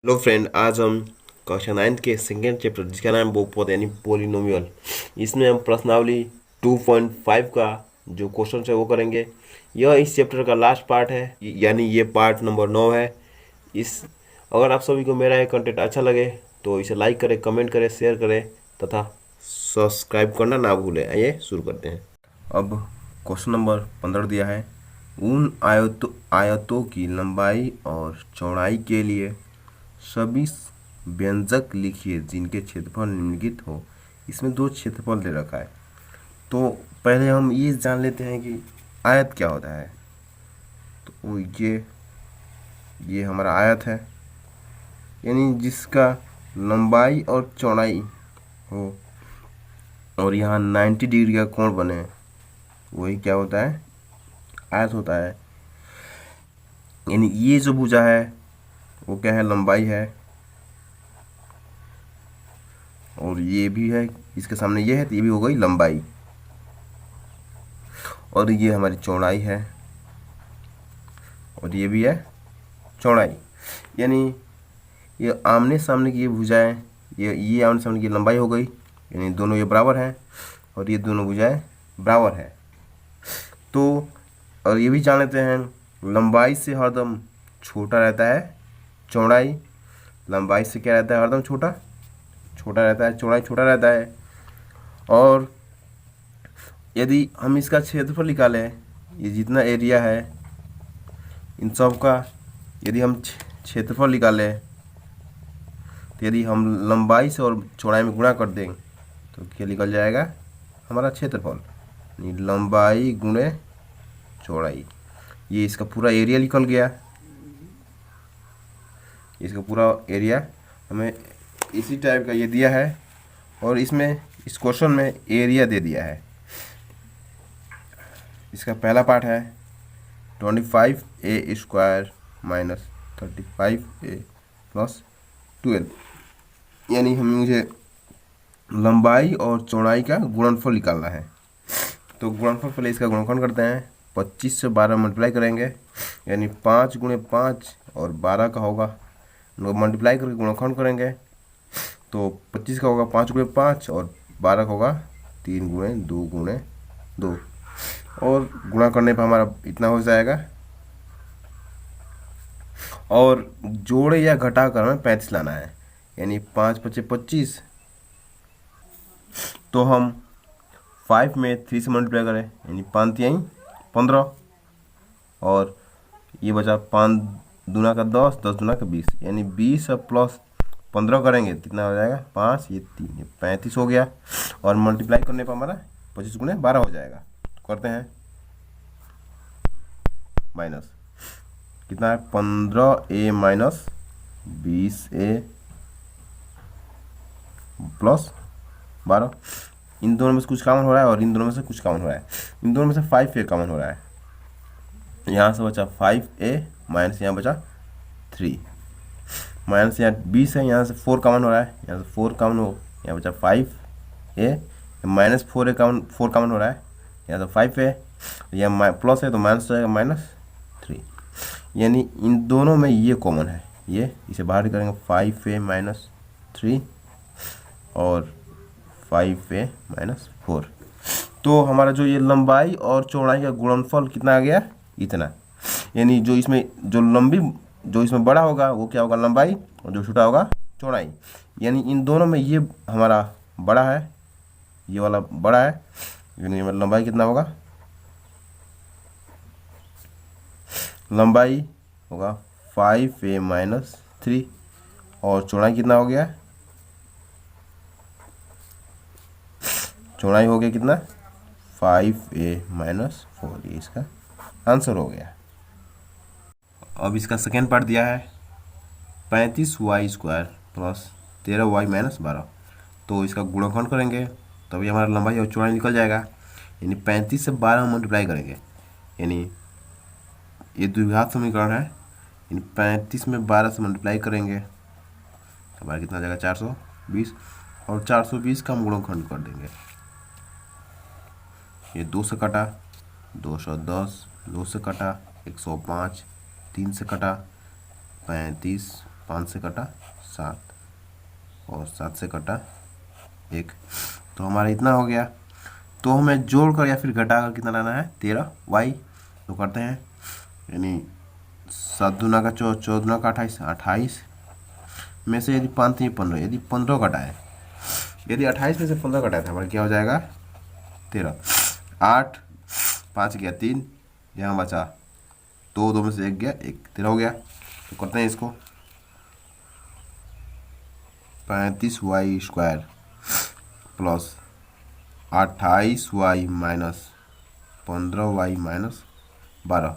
Hello friend, आज हम कक्षा 9 के सेकेंड चैप्टर जिसका नाम बहुपद यानी पोलिनोमियल, इसमें हम प्रश्नावली 2.5 का जो क्वेश्चन है वो करेंगे। यह इस चैप्टर का लास्ट पार्ट है, यानी ये पार्ट नंबर 9 है। इस अगर आप सभी को मेरा ये कंटेंट अच्छा लगे तो इसे लाइक करें, कमेंट करें, शेयर करें तथा सब्सक्राइब करना ना भूलें। आइए शुरू करते हैं। अब क्वेश्चन नंबर 15 दिया है। उन आयतों की लंबाई और चौड़ाई के लिए सभी व्यंजक लिखिए जिनके क्षेत्रफल निम्नलिखित हो। इसमें दो क्षेत्रफल दे रखा है, तो पहले हम ये जान लेते हैं कि आयत क्या होता है। तो ये हमारा आयत है, यानी जिसका लंबाई और चौड़ाई हो और यहाँ 90 डिग्री का कोण बने, वही क्या होता है, आयत होता है। यानी ये जो भुजा है वो क्या है, लंबाई है, और ये भी है, इसके सामने ये है तो ये भी हो गई लंबाई, और ये हमारी चौड़ाई है, और ये भी है चौड़ाई। यानी ये आमने सामने की ये भुजाएं, ये आमने सामने की लंबाई हो गई, यानी दोनों ये बराबर हैं, और ये दोनों भुजाएं बराबर है। तो और ये भी जान लेते हैं, लंबाई से हरदम छोटा रहता है चौड़ाई। लंबाई से क्या रहता है, हरदम छोटा छोटा रहता है, चौड़ाई छोटा रहता है। और यदि हम इसका क्षेत्रफल निकालें, ये जितना एरिया है इन सब का, यदि हम क्षेत्रफल निकालें, तो यदि हम लंबाई से और चौड़ाई में गुणा कर दें तो क्या निकल जाएगा, हमारा क्षेत्रफल। यानी लंबाई गुणे चौड़ाई, ये इसका पूरा एरिया निकल गया। इसका पूरा एरिया हमें इसी टाइप का ये दिया है, और इसमें इस क्वेश्चन में एरिया दे दिया है। इसका पहला पार्ट है 25a² माइनस 35a प्लस 12। यानी मुझे लंबाई और चौड़ाई का गुणनफल निकालना है। तो गुणनफल पहले इसका गुणनखंड करते हैं। 25 से 12 मल्टीप्लाई करेंगे, यानी 5 गुणे 5 और 12 का होगा, मल्टीप्लाई करके गुणनखंड करेंगे तो 25 का होगा 5 गुणे 5 और 12 का होगा 3 गुणे 2 गुणे 2, और गुणा करने पर हमारा इतना हो जाएगा। और जोड़े या घटाकर हमें 35 लाना है, यानी 5 पचे 25, तो हम 5 में 3 से मल्टीप्लाई करें, यानी 5 तिहाई 15, और ये बचा 5 दूना का 10, 10 दूना का 20, यानी 20 प्लस 15 करेंगे कितना हो जाएगा, 5 ये 3 ये 35 हो गया। और मल्टीप्लाई करने पर हमारा 25 गुणे 12 हो जाएगा। तो करते हैं माइनस, कितना है 15a माइनस 20a प्लस 12। इन दोनों में से कुछ कॉमन हो रहा है और इन दोनों में से कुछ कॉमन हो रहा है। इन दोनों में से 5a कॉमन हो रहा है, यहाँ से बचा 5a माइनस यहाँ बचा 3, माइनस यहाँ 20 है, यहाँ से 4 कॉमन हो रहा है, यहाँ से 4 कॉमन हो, यहाँ बचा 5a minus 4a common 4 common हो रहा है, यहाँ से 5a, यहाँ प्लस है तो माइनस हो जाएगा -3। यानी इन दोनों में ये कॉमन है, ये इसे बाहर करेंगे 5a माइनस 3 और 5a माइनस 4। तो हमारा जो ये लंबाई और चौड़ाई का गुणनफल कितना आ गया, इतना। यानी जो इसमें बड़ा होगा वो क्या होगा, लंबाई, और जो छोटा होगा चौड़ाई। यानी इन दोनों में ये हमारा बड़ा है, ये वाला बड़ा है, यानी हमारी लंबाई कितना होगा, लंबाई होगा 5a माइनस 3, और चौड़ाई कितना हो गया, चौड़ाई हो गया कितना 5a माइनस 4, ये इसका आंसर हो गया। अब इसका सेकेंड पार्ट दिया है 35y² प्लस 13y माइनस 12। तो इसका गुणनखंड करेंगे तभी हमारा लंबाई और चौड़ाई निकल जाएगा। यानी 35 से 12 मल्टीप्लाई करेंगे, यानी ये द्विघात समीकरण है, यानी 35 में 12 से मल्टीप्लाई करेंगे तो हमारा कितना आ जाएगा 420, और 420 का हम गुणनखंड कर देंगे। ये 2 से कटा 210, 2 से कटा 105, 3 से कटा 35, 5 से कटा 7 और 7 से कटा 1, तो हमारा इतना हो गया। तो हमें जोड़ कर या फिर घटा कर कितना लाना है 13y। तो करते हैं, यानी 7 दूना का 14 दूना का 28, 28 में से यदि 5 3 15, यदि 15 कटा है, यदि 28 में से 15 कटा है तो हमारा क्या हो जाएगा 13। 8 5 गया 3, यहाँ बचा 2, 2 में से 1 गया 1, 13 हो गया। तो करते हैं इसको, 35y² plus 28y minus 15y minus 12।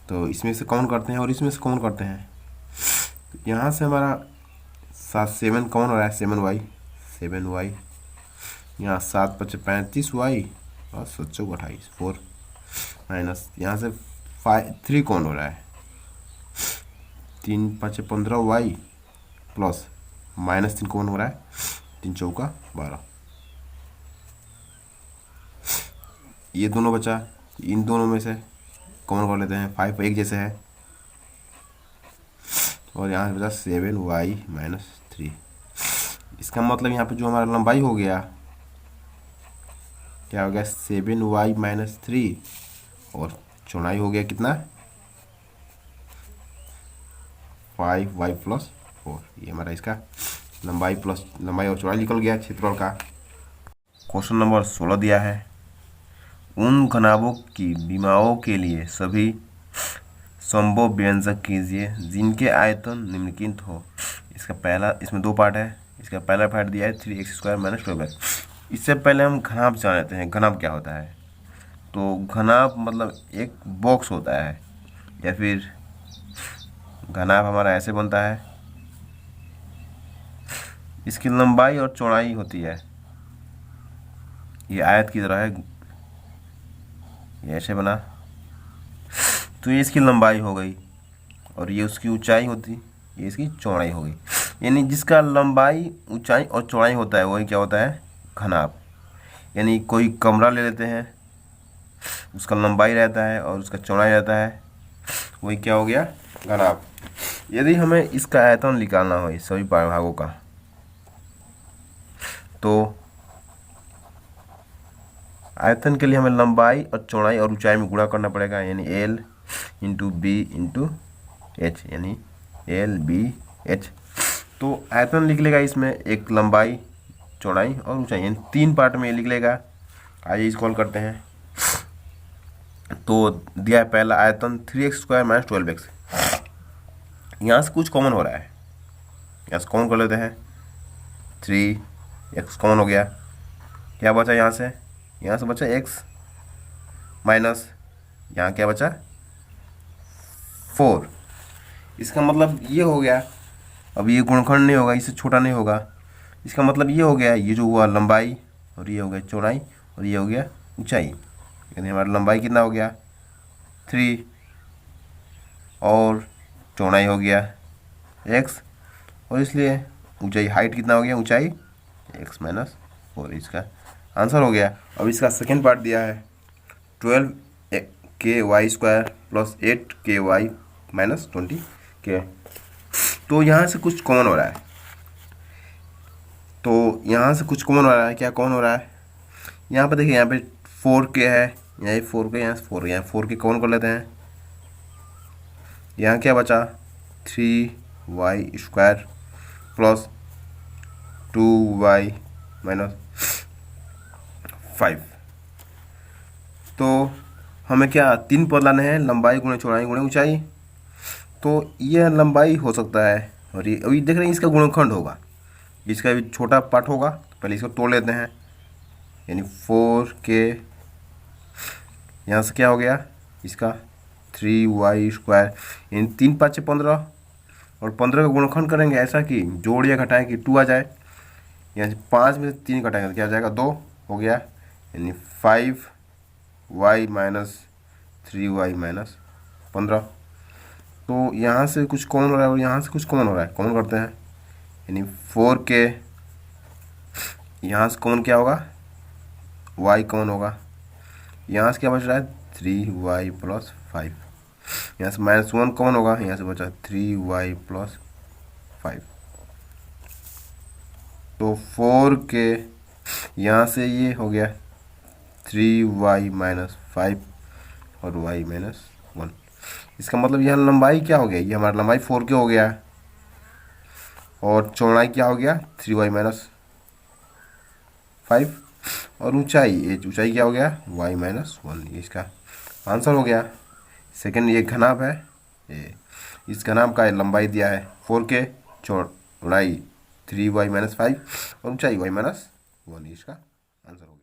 तो इसमें से कौन करते हैं और इसमें से कौन करते हैं, तो यहाँ से हमारा 7 कौन हो रहा है 7y, यहाँ 7 5 35y और 7 चौक 28 4 माइनस यहाँ से 3 कौन हो रहा है 3 5 15y प्लस माइनस 3 कौन हो रहा है 3 चौका 12। ये दोनों बचा, इन दोनों में से कौन कर लेते हैं 5 एक जैसे है, और यहाँ से बचा 7y माइनस 3। इसका मतलब यहाँ पे जो हमारा लंबाई हो गया क्या हो गया 7y माइनस 3, और चौड़ाई हो गया कितना 5y प्लस 4। ये हमारा इसका लंबाई और चौड़ाई निकल गया क्षेत्रफल का। क्वेश्चन नंबर 16 दिया है, उन घनाभों की विमाओं के लिए सभी संभव व्यंजक कीजिए जिनके आयतन निम्नलिखित हो। इसका पहला, इसमें 2 पार्ट है। इसका पहला पार्ट दिया है 3x² माइनस 12x। इससे पहले हम घनाभ जान लेते हैं, घनाभ क्या होता है। तो घनाभ मतलब एक बॉक्स होता है, या फिर घनाभ हमारा ऐसे बनता है, इसकी लंबाई और चौड़ाई होती है, ये आयत की तरह है, ये ऐसे बना, तो ये इसकी लंबाई हो गई और ये उसकी ऊंचाई होती, ये इसकी चौड़ाई हो गई। यानी जिसका लंबाई ऊंचाई और चौड़ाई होता है वही क्या होता है घनाभ। यानी कोई कमरा ले लेते हैं, उसका लंबाई रहता है और उसका चौड़ाई रहता है, वही क्या हो गया घनाभ। यदि हमें इसका आयतन निकालना हो इस सभी भागों का, तो आयतन के लिए हमें लंबाई और चौड़ाई और ऊंचाई में गुणा करना पड़ेगा, यानी L into B into H, यानी LBH। तो आयतन लिख लेगा इसमें एक लंबाई, चौड़ाई और ऊंचाई, यानी 3 पार्ट में लिख लेगा। आइए इसको हल करते हैं। तो दिया है पहला आयतन 3x² माइनस 12x। यहाँ से कुछ कॉमन हो रहा है, यहाँ से कॉमन कर लेते हैं, 3x कॉमन हो गया, क्या बचा यहाँ से बचा x माइनस यहाँ क्या बचा 4। इसका मतलब ये हो गया, अब ये गुणनखंड नहीं होगा, इससे छोटा नहीं होगा। इसका मतलब ये हो गया, ये जो हुआ लंबाई और ये हो गया चौड़ाई और ये हो गया ऊंचाई, यानी हमारा लंबाई कितना हो गया 3 और चौड़ाई हो गया x, और इसलिए ऊंचाई हाइट कितना हो गया ऊंचाई x माइनस 4। इसका आंसर हो गया। अब इसका सेकेंड पार्ट दिया है 12ky² plus 8ky minus 20k। तो यहाँ से कुछ कॉमन हो रहा है, क्या कॉमन हो रहा है, यहाँ पे देखिए, यहाँ पे 4k है, यहाँ 4k, यहाँ 4k, यहाँ 4k कॉमन कर लेते हैं। यहाँ क्या बचा 3y² प्लस 2y माइनस 5। तो हमें क्या 3 पद लाने हैं, लंबाई गुणे चौड़ाई गुणे ऊंचाई। तो ये लंबाई हो सकता है, और ये अभी देख रहे हैं इसका गुणनखंड होगा, इसका भी छोटा पार्ट होगा। पहले इसको तोड़ लेते हैं, यानी 4k, यहाँ से क्या हो गया इसका 3y², यानी 3 5 15, और 15 का गुणनखंड करेंगे ऐसा कि जोड़ या घटाएं कि 2 आ जाए। यहाँ से 5 में से 3 घटाएंगे तो क्या आ जाएगा 2 हो गया, यानी 5y माइनस 3y माइनस 15। तो यहाँ से कुछ कॉमन हो रहा है और यहाँ से कुछ कॉमन हो रहा है, कॉमन करते हैं, यानी 4k, यहाँ से कॉमन क्या होगा y कॉमन होगा, यहाँ से क्या बच रहा है 3y प्लस 5, यहाँ से -1 कॉमन होगा, यहाँ से बचा 3y प्लस 5। तो 4 के यहाँ से ये हो गया 3y-5 और y-1। इसका मतलब यह लंबाई क्या हो गया, ये हमारा लंबाई 4 के हो गया और चौड़ाई क्या हो गया 3y-5 और ऊंचाई, ये ऊंचाई क्या हो गया y-1। ये इसका आंसर हो गया। सेकंड, ये घनाभ है, ये इस घनाभ का लंबाई दिया है 4 के, चौड़ाई 3y-5 और ऊंचाई y-1, इसका आंसर हो गया।